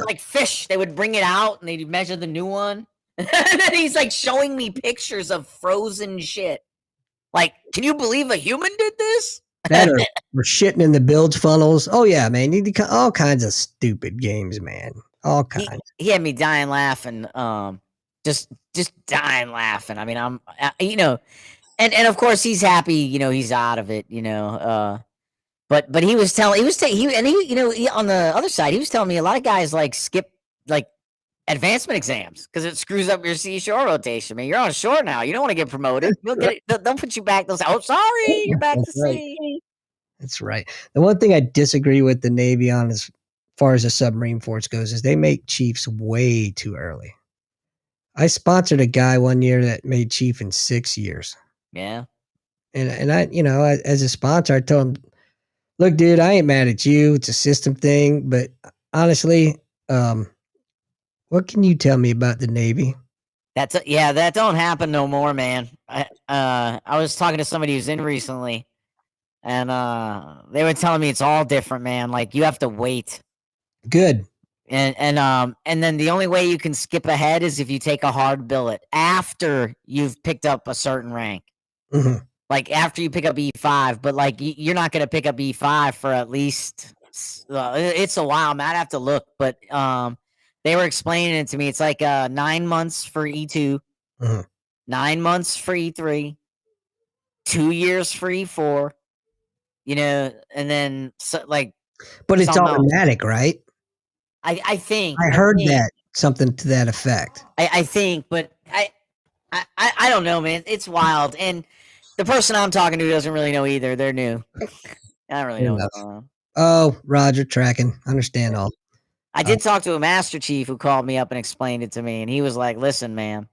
like fish, they would bring it out and they'd measure the new one. And then he's like showing me pictures of frozen shit. Like, can you believe a human did this? That or shitting in the bilge funnels. Oh yeah, man. All kinds of stupid games, man. All kinds. He had me dying laughing. Just dying laughing. I mean, I'm, and of course he's happy. He's out of it. But he was telling, on the other side, he was telling me a lot of guys like skip like advancement exams because it screws up your seashore rotation. Man, you're on shore now. You don't want to get promoted. They'll put you back. They'll say, "Oh, sorry, you're back to sea." That's right. The one thing I disagree with the Navy on as far as the submarine force goes is they make chiefs way too early. I sponsored a guy one year that made chief in 6 years. Yeah. And I, as a sponsor, I told him, look, dude, I ain't mad at you. It's a system thing. But honestly, what can you tell me about the Navy? That don't happen no more, man. I was talking to somebody who's in recently, and they were telling me it's all different, man. Like you have to wait. Good. And then the only way you can skip ahead is if you take a hard billet after you've picked up a certain rank. Mhm. Like after you pick up E5, but like you're not going to pick up E5 for at least it's a while. I might have to look, but they were explaining it to me. It's like 9 months for E2, Mhm. 9 months for E3, 2 years for E4, and then like But it's something else. automatic, right? I think I heard that something to that effect. I think, but I don't know, man. It's wild, and the person I'm talking to doesn't really know either. They're new. I don't really Fair know enough. what's going on. Oh, Roger, tracking. Understand all. I did talk to a master chief who called me up and explained it to me, and he was like, "Listen, man,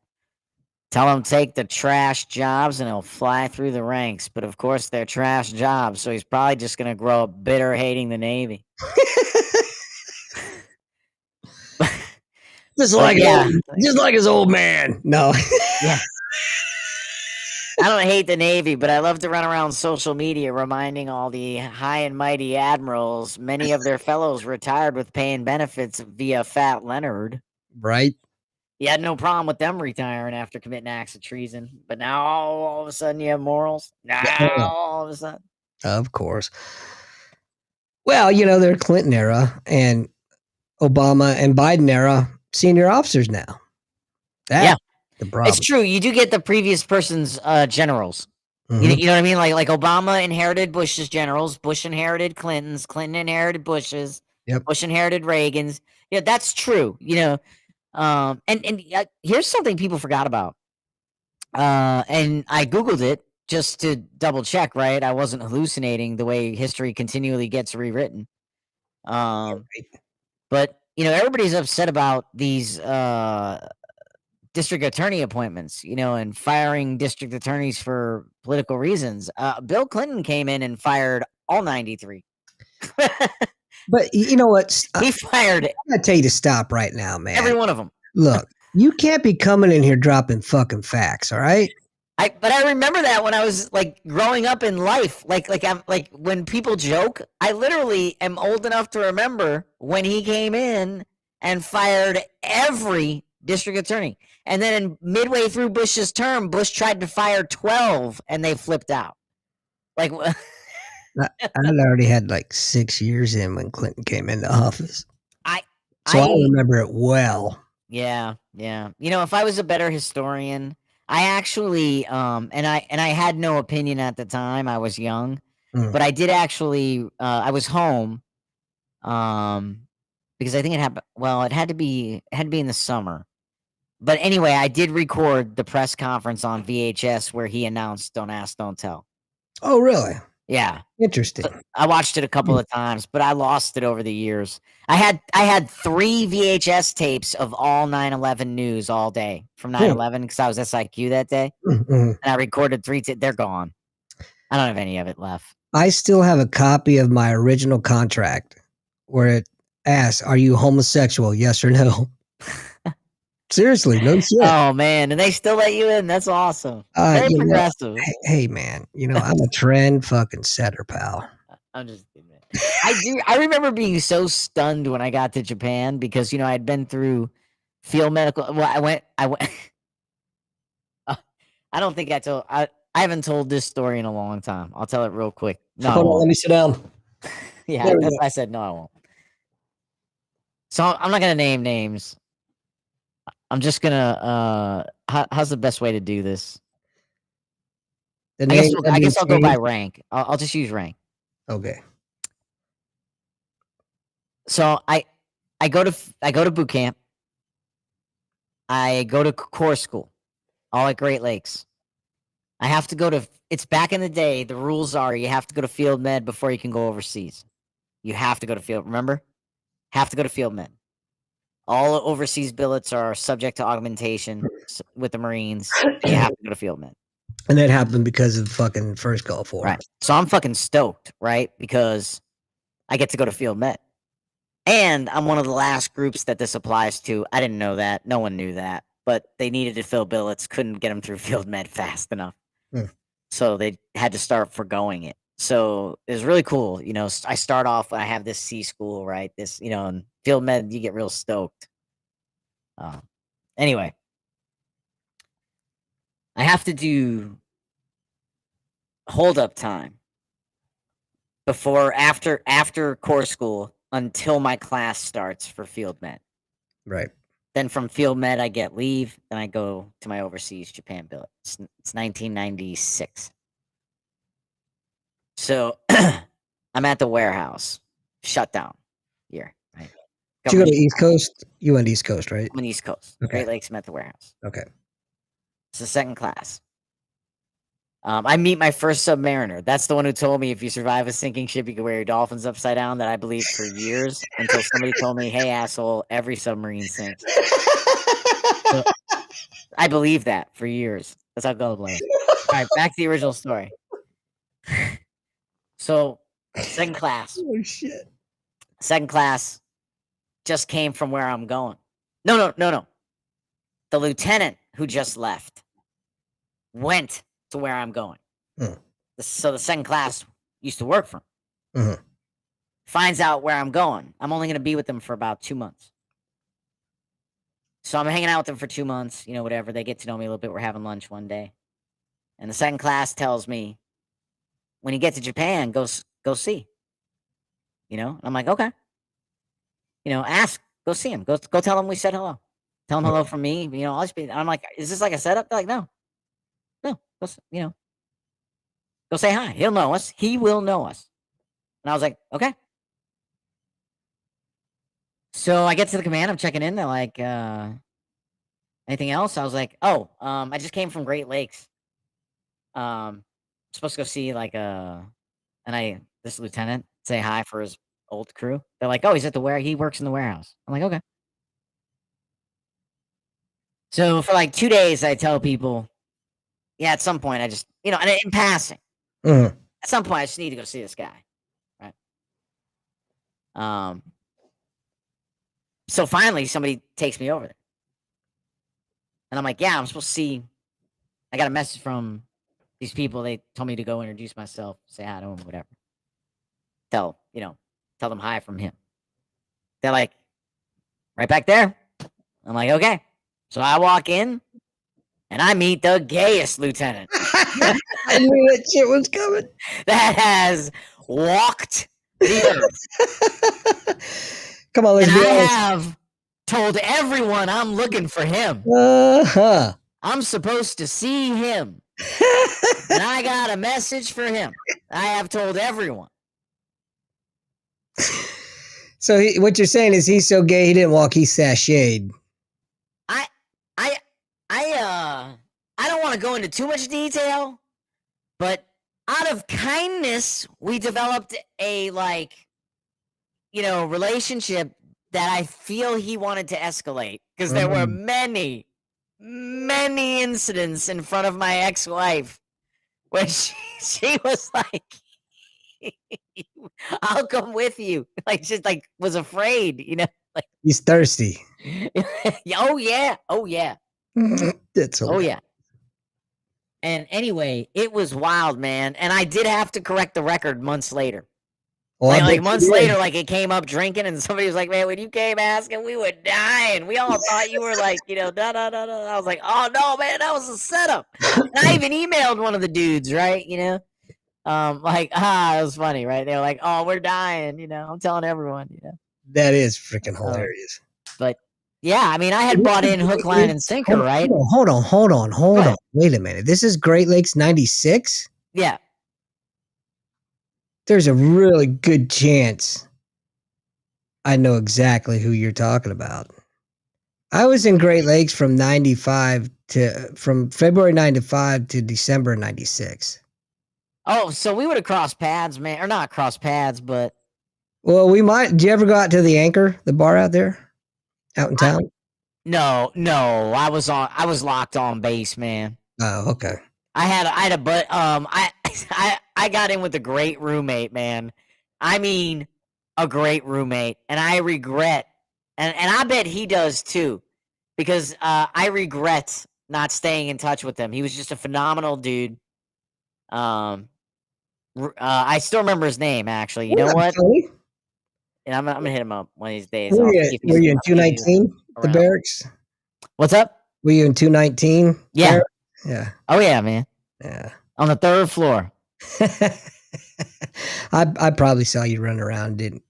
tell him take the trash jobs and he'll fly through the ranks. But of course, they're trash jobs, so he's probably just gonna grow up bitter, hating the Navy." Just But like yeah, just like his old man. No. yeah. I don't hate the Navy, but I love to run around social media reminding all the high and mighty admirals many of their fellows retired with paying benefits via Fat Leonard. Right. He had no problem with them retiring after committing acts of treason. But now all of a sudden you have morals? Now all of a sudden. Of course. Well, they're Clinton era and Obama and Biden era senior officers now. That's the problem. It's true. You do get the previous person's generals. Mhm. You know what I mean? Like Obama inherited Bush's generals. Bush inherited Clinton's. Clinton inherited Bush's. Yep. Bush inherited Reagan's. Yeah, that's true. And here's something people forgot about. And I Googled it just to double check, right? I wasn't hallucinating the way history continually gets rewritten. But everybody's upset about these district attorney appointments, and firing district attorneys for political reasons. Bill Clinton came in and fired all 93. But you know what? He fired I'm gonna tell you to stop right now, man. every one of them. Look, you can't be coming in here dropping fucking facts, all right? But I remember that when I was like growing up in life, I'm like when people joke, I literally am old enough to remember when he came in and fired every district attorney. And then midway through Bush's term, Bush tried to fire 12 and they flipped out. Like I'd already had like 6 years in when Clinton came into office. I remember it well. Yeah. If I was a better historian, I actually and I had no opinion at the time. I was young, but I did actually I was home because I think it happened. Well, it had to be in the summer. But anyway, I did record the press conference on VHS where he announced "Don't Ask, Don't Tell." Oh, really? Yeah. Interesting. I watched it a couple of times, but I lost it over the years. I had 3 VHS tapes of all 9/11 news all day from 9/11 because I was SIQ that day, and I recorded 3. They're gone. I don't have any of it left. I still have a copy of my original contract where it asks, "Are you homosexual? Yes or no?" Seriously, no shit. Oh man, and they still let you in. That's awesome. Very progressive. Hey man, I'm a trend fucking setter, pal. I'm just kidding. I remember being so stunned when I got to Japan because I'd been through field medical. Well, I went. I don't think I haven't told this story in a long time. I'll tell it real quick. No, hold on, let me sit down. Yeah, I said no, I won't. So I'm not gonna name names. I'm just gonna. How's the best way to do this? I guess I'll go by rank. I'll just use rank. Okay. So I go to boot camp. I go to core school, all at Great Lakes. I have to go to. It's back in the day. The rules are you have to go to field med before you can go overseas. You have to go to field. Remember, have to go to field med. All overseas billets are subject to augmentation with the Marines. You have to go to field med. And that happened because of the fucking first Gulf War. Right. So I'm fucking stoked, right? Because I get to go to field med. And I'm one of the last groups that this applies to. I didn't know that. No one knew that. But they needed to fill billets, couldn't get them through field med fast enough. So they had to start forgoing it. So it was really cool. You know, I start off when I have this C school, right? This, you know, and field med, you get real stoked. Anyway, I have to do hold up time after core school until my class starts for field med. Right. Then from field med, I get leave. Then I go to my overseas Japan billet. It's 1996. So I'm at the warehouse, shutdown year. Right? Did you go to East Coast? You went East Coast, right? I'm on the East Coast. Okay. Great Lakes. I'm at the warehouse. Okay. It's the second class. I meet my first submariner. That's the one who told me if you survive a sinking ship, you can wear your dolphins upside down. That I believed for years until somebody told me, "Hey, asshole, every submarine sinks." So, I believed that for years. That's how gullible I am. All right, back to the original story. So, second class. Oh shit. Second class just came from where I'm going. No. The lieutenant who just left went to where I'm going. So the second class used to work for him. Finds out where I'm going. I'm only going to be with them for about 2 months. So I'm hanging out with them for 2 months, you know, whatever. They get to know me a little bit. We're having lunch one day. And the second class tells me, when you get to Japan, go see. You know? And I'm like, okay. You know, go see him. Go tell him we said hello. Tell him hello from me. You know, I'm like, is this like a setup? They're like, no. Go, you know, go say hi. He'll know us. He will know us. And I was like, okay. So I get to the command. I'm checking in. They're like, anything else? I was like, oh, I just came from Great Lakes. Supposed to go see like this lieutenant say hi for his old crew. They're like, oh, he's at he works in the warehouse. I'm like, okay. So for like 2 days, I tell people, yeah, at some point I just, you know, and in passing, at some point I just need to go see this guy. Right. So finally somebody takes me over there. And I'm like, yeah, I'm supposed to see, I got a message from these people. They told me to go introduce myself, say hi to him, whatever. Tell them hi from him. They're like, right back there. I'm like, okay. So I walk in and I meet the gayest lieutenant. I knew that shit was coming. That has walked the earth. Come on, let's and be I honest. have told everyone I'm looking for him. I'm supposed to see him. And I got a message for him. I have told everyone. So what you're saying is he's so gay he didn't walk, he sashayed. I don't want to go into too much detail, but out of kindness, we developed a relationship that I feel he wanted to escalate because there were many incidents in front of my ex-wife where she was like, I'll come with you. Like, just like was afraid, you know? Like, he's thirsty. Oh yeah. That's Oh yeah. And anyway, it was wild, man. And I did have to correct the record months later. Months later, like it came up drinking, and somebody was like, "Man, when you came asking, we were dying. We all thought you were like, you know, da da da da." I was like, "Oh no, man, that was a setup." And I even emailed one of the dudes, right? You know, it was funny, right? They were like, "Oh, we're dying," you know. I'm telling everyone, you know. That is freaking hilarious. But yeah, I mean, I had brought in hook, line, and sinker, right? Hold on. Wait a minute. This is Great Lakes 96? Yeah. There's a really good chance I know exactly who you're talking about. I was in Great Lakes from 95 from February 95 to December 96. Oh, so we would have crossed paths, man, or not crossed paths, but Well, we might. Did you ever go out to the Anchor, the bar out there, out in town? no, I was locked on base, man. Oh, okay. I had a but I got in with a great roommate, man. I mean, a great roommate, and I regret, and I bet he does too, because I regret not staying in touch with him. He was just a phenomenal dude. I still remember his name, actually. You know what? Funny. And I'm gonna hit him up one of these days. Were I'll you, see if he's were you in if he's 219, the around. barracks? What's up? Were you in 219? Yeah. barracks? Yeah. Oh yeah, man. Yeah. On the 3rd floor. I probably saw you run around. We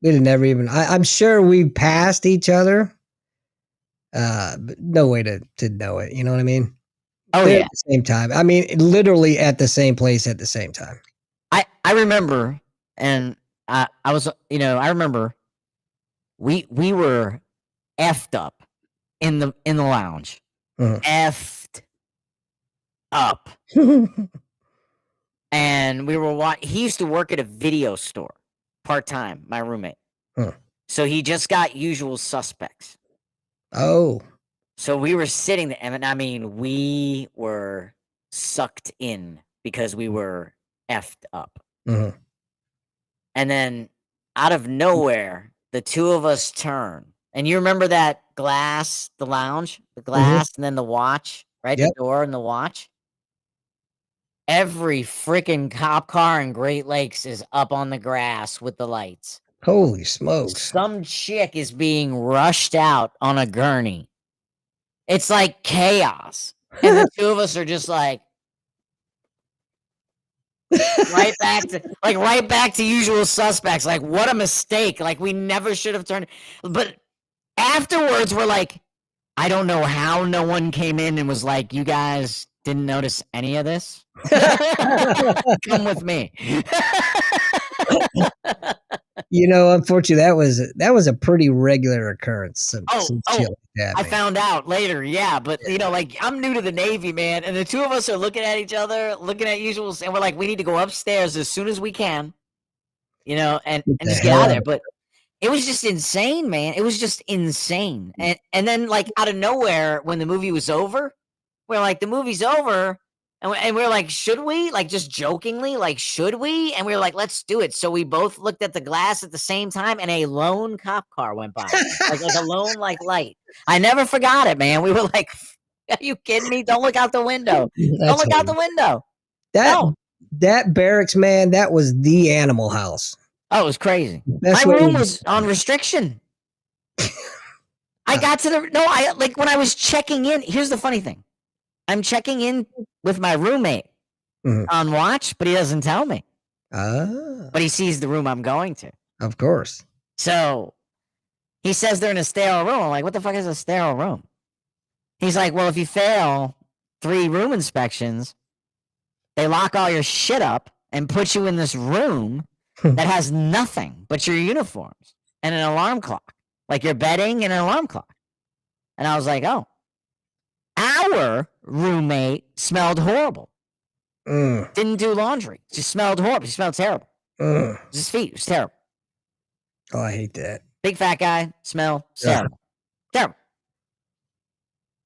didn't ever even. I'm sure we passed each other. But no way to know it. You know what I mean? Oh They're yeah. at the same time. I mean, literally at the same place at the same time. I remember, and I was, I remember we were effed up in the lounge. Mhm. Effed up. And we were he used to work at a video store part-time, my roommate. Huh. So he just got Usual Suspects. Oh. So we were sitting there, and I mean, we were sucked in because we were effed up. Mhm. And then out of nowhere, the two of us turn. And you remember that glass, the lounge, the glass, and then the watch, right? Yep. The door and the watch. Every freaking cop car in Great Lakes is up on the grass with the lights. Holy smokes. Some chick is being rushed out on a gurney. It's like chaos. And the two of us are just like, right back to Usual Suspects. Like, what a mistake. Like, we never should have turned. But afterwards, we're like, I don't know how no one came in and was like, you guys didn't notice any of this? Come with me. Unfortunately, that was a pretty regular occurrence. Some shit like that, I man. found out later, yeah. But, like, I'm new to the Navy, man. And the two of us are looking at each other, looking at Usuals, and we're like, we need to go upstairs as soon as we can, and just get out of there. But it was just insane, man. It was just insane. And then, like, out of nowhere, when the movie was over, we're like, the movie's over. And we're like, should we? Like, just jokingly, like, should we? And we were like, let's do it. So we both looked at the glass at the same time, and a lone cop car went by. like a lone, light. I never forgot it, man. We were like, are you kidding me? Don't look out the window. Don't look out the window. That barracks, man, that was the animal house. Oh, it was crazy. That's My what room was on restriction. I got to when I was checking in, here's the funny thing. I'm checking in with my roommate on watch, but he doesn't tell me. But he sees the room I'm going to. Of course. So he says they're in a sterile room. I'm like, what the fuck is a sterile room? He's like, well, if you fail 3 room inspections, they lock all your shit up and put you in this room that has nothing but your uniforms and an alarm clock, like your bedding and an alarm clock. And I was like, oh. Our roommate smelled horrible. Didn't do laundry. Just smelled horrible. She smelled terrible. His feet. It was terrible. Oh, I hate that. Big fat guy. Smell. Terrible. Terrible.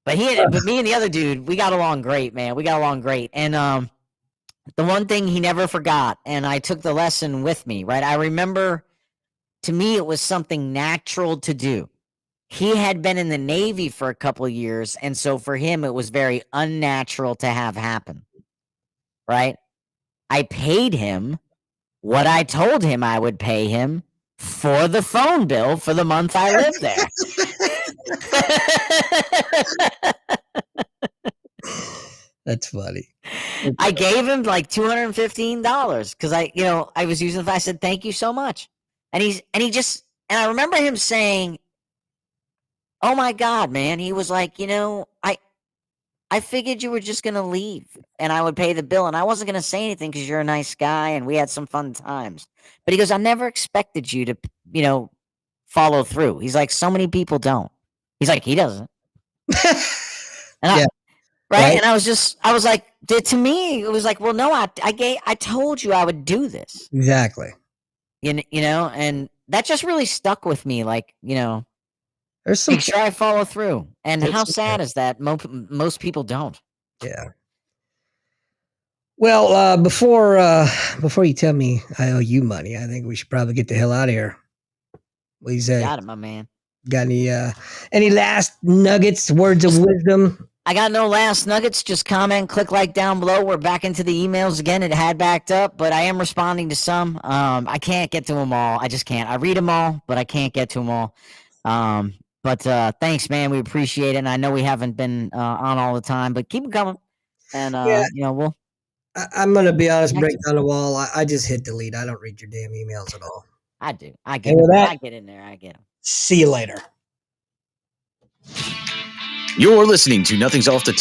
But me and the other dude, we got along great, man. We got along great. And the one thing he never forgot, and I took the lesson with me, right? I remember, to me, it was something natural to do. He had been in the Navy for a couple of years, and so for him, it was very unnatural to have happen, right? I paid him what I told him I would pay him for the phone bill for the month I lived there. That's funny. I gave him like $215 because I was using. I said thank you so much, and I remember him saying, "Oh my God, man!" He was like, I figured you were just gonna leave, and I would pay the bill, and I wasn't gonna say anything because you're a nice guy, and we had some fun times. But he goes, I never expected you to, follow through. He's like, so many people don't. He's like, he doesn't. And Right? And I was like, to me, it was like, well, no, I told you I would do this. Exactly. You know, and that just really stuck with me. Like, There's some. make sure I follow through. And There's how some- sad is that? Most people don't. Yeah. Well, before you tell me I owe you money, I think we should probably get the hell out of here. What do you say? Got it, my man. Got any last nuggets, words of wisdom? I got no last nuggets. Just comment, click like down below. We're back into the emails again. It had backed up, but I am responding to some. I can't get to them all. I just can't. I read them all, but I can't get to them all. But thanks, man. We appreciate it. And I know we haven't been on all the time, but keep them coming. And we'll. I'm gonna be honest. Break down the wall. I just hit delete. I don't read your damn emails at all. I do. I get. I get in there. I get them. See you later. You're listening to Nothing's Off the Table.